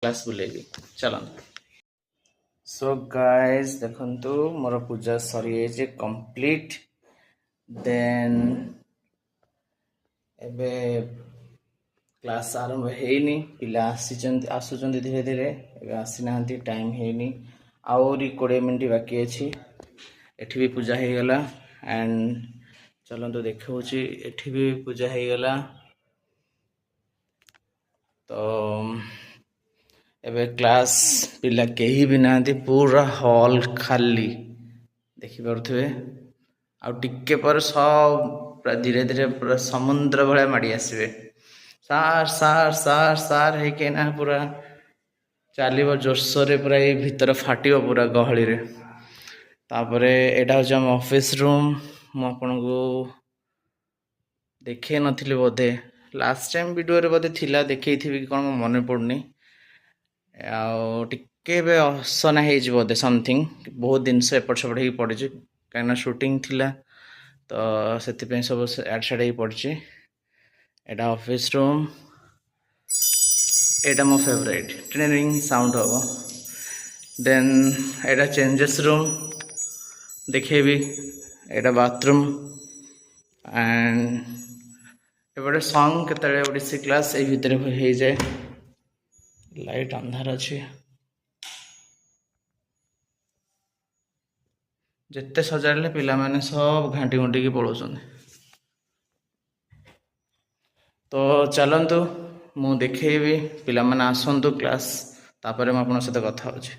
Class बुलेगी चलो। So guys देखंतु मोर पूजा सरी जे कंप्लीट देन एबे क्लास आरंभ हेनी पिला आसुचंती धीरे धीरे एबे आसी नांती टाइम हेनी आउरी 20 मिनिट बाकी अछि। एठी भी पूजा हे गला एंड चलंतु देखौची एठी भी पूजा हे गला। तो एबे क्लास पिला केही भी नांती पूरा हॉल खाली देखि पारुथिबे आ टिके पर सब धीरे धीरे पूरा समुद्र भले माड़ी आसबे सार सार सार सार हे के ना पूरा चलिबो जोरसोरे पूरा ए भीतर फाटिबो पूरा गहली रे। तापरे एटा हो हम ऑफिस रूम मु आपनको देखे नथिली बोधे लास्ट टाइम वीडियो रे बोधे थिला देखै थिबी कोन मने पड़नी टिके असना हो बोधे समथिंग बहुत दिन से एपट सेपट हो पड़ी कहीं शूटिंग थिला तो से सब एड साइड हो पड़ी। एटा ऑफिस रूम एटा मो फेवरेट ट्रेनिंग साउंड हम देन एटा चेंजेस रूम देखेबी एटा बाथरूम एंड एपटे सॉन्ग केतरे ओडिसी क्लास ए भितर हो जाए लाइट अंधार अच्छी जिते सजाड़े पिला माने सब घाटी घुंटी की पलाउछन। तो चलंतु मु देखेबी पिला माने आसंतु क्लास तापर मैं आपन सहित कथा होछि।